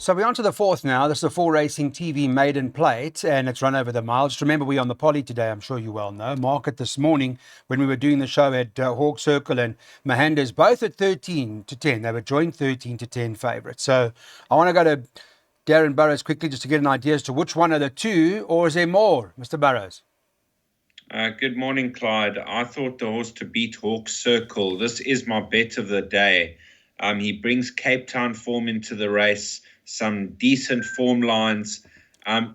So we're on to the fourth now. This is the Full Racing TV maiden plate, and it's run over the mile. Just remember, we're on the poly today, I'm sure you well know. Market this morning, when we were doing the show at Hawk Circle and Mohandas, both at 13 to 10. They were joint 13 to 10 favourites. So I want to go to Darren Burrows quickly just to get an idea as to which one of the two, or is there more, Mr. Burrows? Good morning, Clyde. I thought the horse to beat Hawk Circle. This is my bet of the day. He brings Cape Town form into the race, some decent form lines.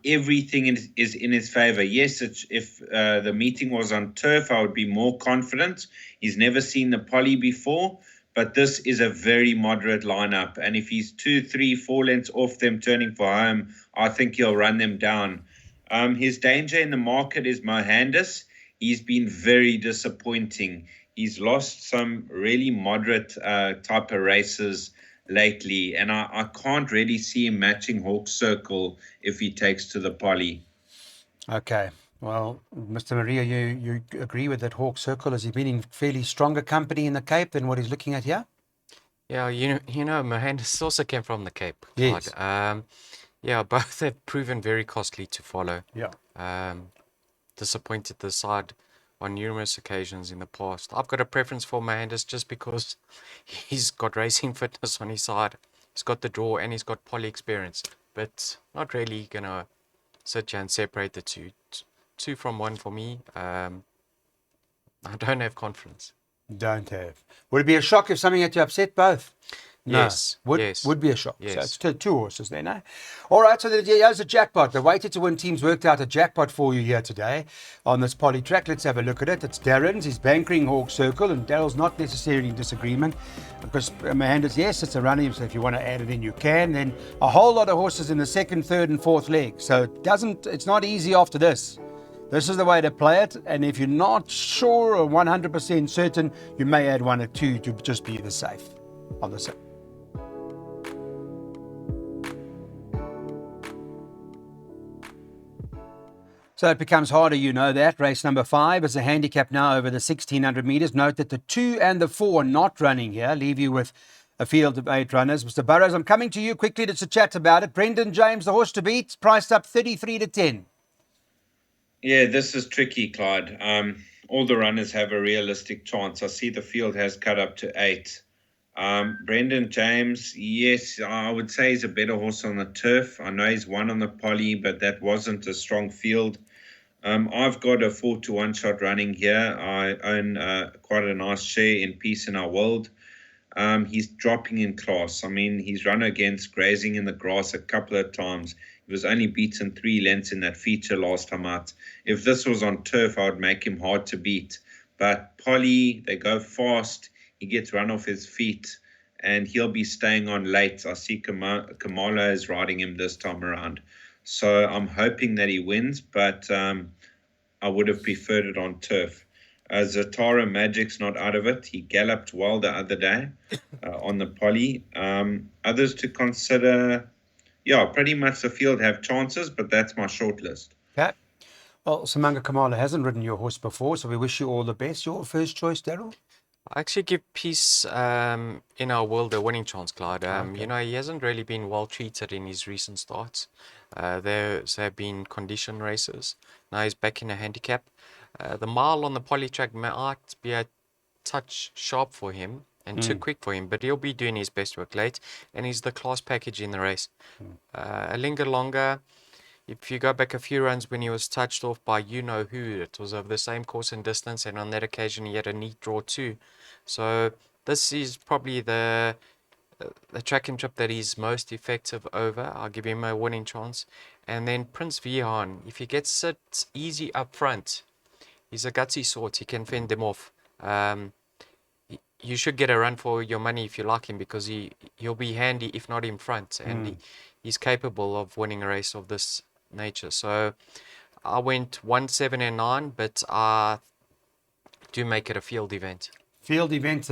Everything is in his favour. Yes, if the meeting was on turf, I would be more confident. He's never seen the poly before, but this is a very moderate lineup. And if he's 2, 3, 4 lengths off them turning for home, I think he'll run them down. His danger in the market is Mohandas. He's been very disappointing. He's lost some really moderate type of races lately, and I can't really see him matching Hawk Circle if he takes to the poly. Okay. Well, Mr. Maria, you agree with that Hawk Circle? Has he been in fairly stronger company in the Cape than what he's looking at here? Yeah, Mohandas also came from the Cape. Yes. Yeah, both have proven very costly to follow. Yeah. Disappointed the side on numerous occasions in the past. I've got a preference for Mohandas just because he's got racing fitness on his side. He's got the draw and he's got poly experience, but not really gonna sit here and separate the two. 2 from 1 for me. I don't have confidence. Don't have. Would it be a shock if something had to upset both? No. Yes. Would be a shock. Yes. So it's two horses there, no? All right, so here's a jackpot. The Weighted to Win team's worked out a jackpot for you here today on this poly track. Let's have a look at it. It's Darren's. He's bankering Hawk Circle, and Darryl's not necessarily in disagreement because Mohandas, yes, it's a running, so if you want to add it in, you can. Then a whole lot of horses in the second, third, and fourth leg. So it's not easy after this. This is the way to play it, and if you're not sure or 100% certain, you may add 1 or 2 to just be the safe on the side. So it becomes harder, you know that. Race number 5 is a handicap now over the 1,600 metres. Note that the 2 and the 4 are not running here. Leave you with a field of 8 runners. Mr. Burrows, I'm coming to you quickly to chat about it. Brendan James, the horse to beat, priced up 33 to 10. Yeah, this is tricky, Clyde. All the runners have a realistic chance. I see the field has cut up to 8. Brendan James, yes, I would say he's a better horse on the turf. I know he's won on the poly, but that wasn't a strong field. I've got a 4 to 1 shot running here. I own quite a nice share in Peace in Our World. He's dropping in class. I mean, he's run against Grazing in the Grass a couple of times. He was only beaten 3 lengths in that feature last time out. If this was on turf, I would make him hard to beat. But poly, they go fast. He gets run off his feet, and he'll be staying on late. I see Kamala is riding him this time around. So I'm hoping that he wins, but I would have preferred it on turf. Zatara Magic's not out of it. He galloped well the other day on the poly. Others to consider, pretty much the field have chances, but that's my short list. Okay. Well, Samanga Kamala hasn't ridden your horse before, so we wish you all the best. Your first choice, Daryl? I actually give Peace in Our World a winning chance, Clyde. Okay. He hasn't really been well treated in his recent starts. There have been condition races. Now he's back in a handicap. The mile on the poly track might be a touch sharp for him and too quick for him, but he'll be doing his best work late, and he's the class package in the race. A Linger Longer, if you go back a few runs when he was touched off by you-know-who, it was over the same course and distance, and on that occasion he had a neat draw too. So this is probably the track and trip that he's most effective over. I'll give him a winning chance. And then Prince Vihan, if he gets it easy up front, he's a gutsy sort. He can fend them off. You should get a run for your money if you like him, because he'll be handy if not in front, and he's capable of winning a race of this nature. So I went 1, 7, and 9, but I do make it a field event. field event.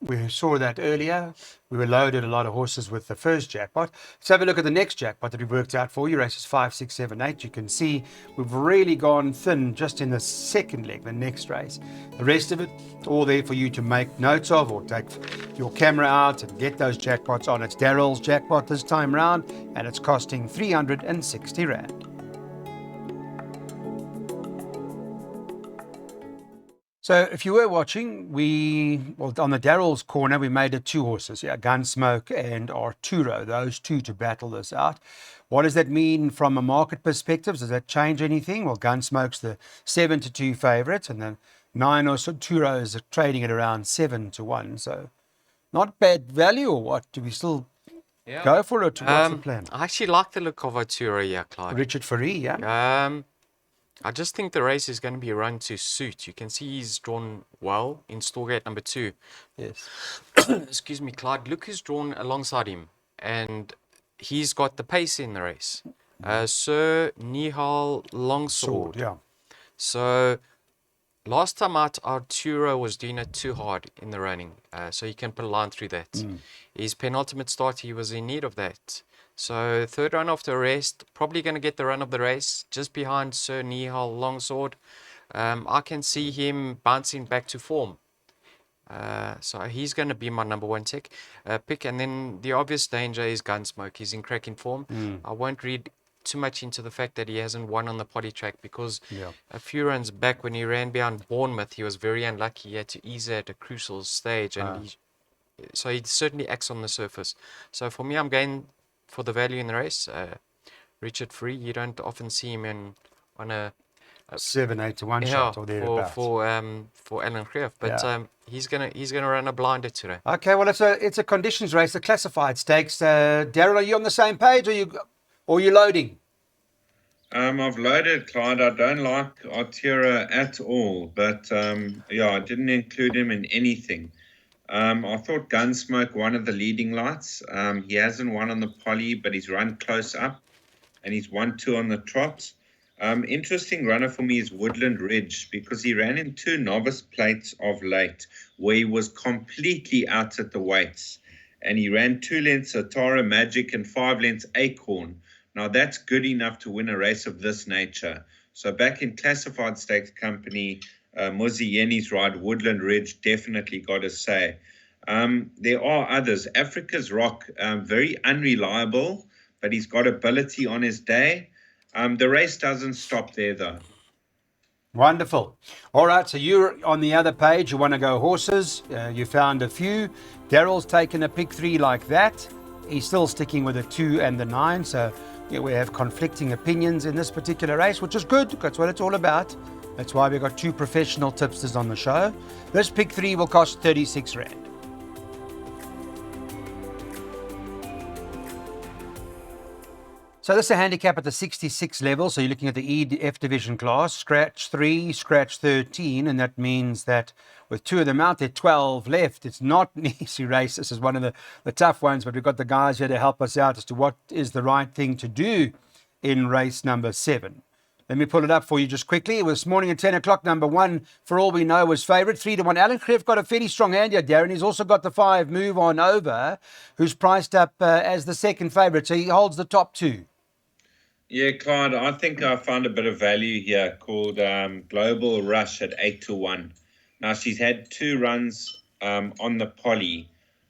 We saw that earlier. We were loaded a lot of horses with the first jackpot. Let's have a look at the next jackpot that we worked out for you. Races 5, 6, 7, 8. You can see we've really gone thin just in the second leg, the next race. The rest of it, all there for you to make notes of or take your camera out and get those jackpots on. It's Daryl's jackpot this time round, and it's costing 360 Rand. So if you were watching, on the Daryl's corner, we made it 2 horses, Gunsmoke and Arturo, those 2 to battle this out. What does that mean from a market perspective? Does that change anything? Well, Gunsmoke's the 7-2 favourite, and then 9 Arturo is trading at around 7-1. So not bad value, or what? Do we still go for it? What's the plan? I actually like the look of Arturo, Clyde. Richard Fourie, yeah? I just think the race is going to be run to suit. You can see he's drawn well in Storgate number 2. Yes. Excuse me, Clyde. Look who's drawn alongside him. And he's got the pace in the race. Sir Nihal Longsword. Yeah. So last time out, Arturo was doing it too hard in the running. So you can put a line through that. His penultimate start, he was in need of that. So third run off the rest, probably going to get the run of the race, just behind Sir Nihal Longsword. I can see him bouncing back to form. So he's going to be my number 1 pick. And then the obvious danger is Gunsmoke. He's in cracking form. I won't read too much into the fact that he hasn't won on the potty track, because a few runs back when he ran behind Bournemouth, he was very unlucky. He had to ease at a crucial stage. And so he certainly acts on the surface. So for me, I'm going for the value in the race. Richard Fourie, you don't often see him on a 7-8-1 shot or thereabouts. For Alan Greff, but he's gonna run a blinder today. Okay, well it's a conditions race, a classified stakes. Daryl, are you on the same page, or you loading? I've loaded, Clyde. I don't like Arturo at all, but I didn't include him in anything. I thought Gunsmoke, one of the leading lights. He hasn't won on the poly, but he's run close up, and he's 1-2 on the trot. Interesting runner for me is Woodland Ridge, because he ran in 2 novice plates of late, where he was completely out at the weights, and he ran 2 lengths Atara Magic and 5 lengths Acorn. Now that's good enough to win a race of this nature. So back in classified stakes company, Muzi Yeni's ride, Woodland Ridge, definitely got to say. There are others. Africa's Rock, very unreliable, but he's got ability on his day. The race doesn't stop there, though. Wonderful. All right, so you're on the other page. You want to go horses. You found a few. Daryl's taken a pick 3 like that. He's still sticking with the 2 and the 9. So we have conflicting opinions in this particular race, which is good. That's what it's all about. That's why we've got 2 professional tipsters on the show. This pick 3 will cost 36 Rand. So this is a handicap at the 66 level. So you're looking at the EF division class, scratch 3, scratch 13. And that means that with 2 of them out there, 12 left. It's not an easy race. This is one of the tough ones, but we've got the guys here to help us out as to what is the right thing to do in race number 7. Let me pull it up for you just quickly. It was this morning at 10 o'clock. Number 1, for all we know, was favourite. 3-1. Alan Greff got a fairly strong hand here, Darren. He's also got the 5, Move On Over, who's priced up as the second favourite. So he holds the top 2. Yeah, Clyde, I think I found a bit of value here called Global Rush at 8-1. Now, she's had 2 runs on the poly.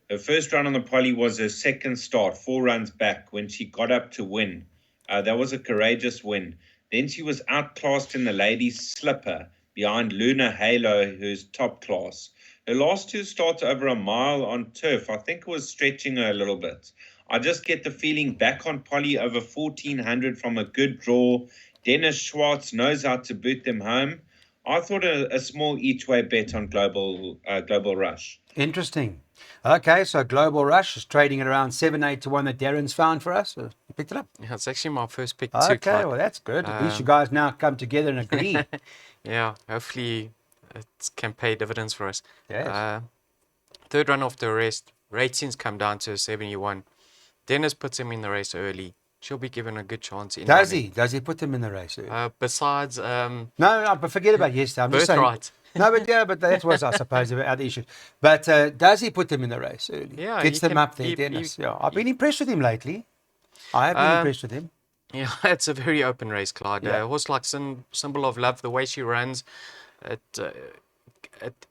Her first run on the poly was her second start, 4 runs back when she got up to win. That was a courageous win. Then she was outclassed in the ladies' slipper behind Luna Halo, who's top class. Her last 2 starts over a mile on turf, I think it was stretching her a little bit. I just get the feeling back on poly over 1,400 from a good draw. Dennis Schwartz knows how to boot them home. I thought a small each-way bet on Global Rush. Interesting. Okay, so Global Rush is trading at around 7-8-1 that Darren's found for us. You picked it up? Yeah, it's actually my first pick too. Okay, Clyde. well, that's good. At least you guys now come together and agree. Yeah, hopefully it can pay dividends for us. Yes. Third run off the rest, ratings come down to 71. Dennis puts him in the race early. She'll be given a good chance. Does he? Does he put them in the race? Besides, No, but forget about yesterday. I'm just saying. Birthright. No, but yeah, but that was, I suppose, the other issue. But does he put them in the race early? Yeah, Gets he them can- up there, he- Dennis. he- Yeah, I've been impressed with him lately. I have been impressed with him. Yeah, it's a very open race, Clyde. Yeah. A horse like Symbol of Love, the way she runs, it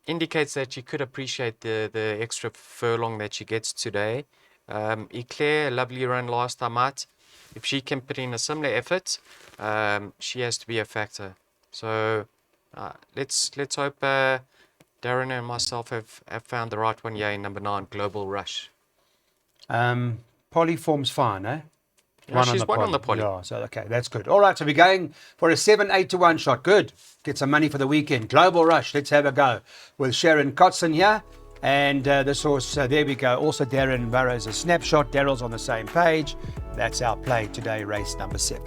indicates that you could appreciate the extra furlong that she gets today. Eclair, a lovely run last time out. If she can put in a similar effort, she has to be a factor. So let's hope Darren and myself have found the right one here in number 9, Global Rush. Polly form's fine, eh? Yeah, she's one on the poly. Yeah, so okay, that's good. All right, so we're going for a 7-8 to 1 shot. Good. Get some money for the weekend. Global Rush. Let's have a go with Sharon Kotson here. And this horse, there we go. Also, Darren Burrows a snapshot. Darryl's on the same page. That's our play today, race number 7.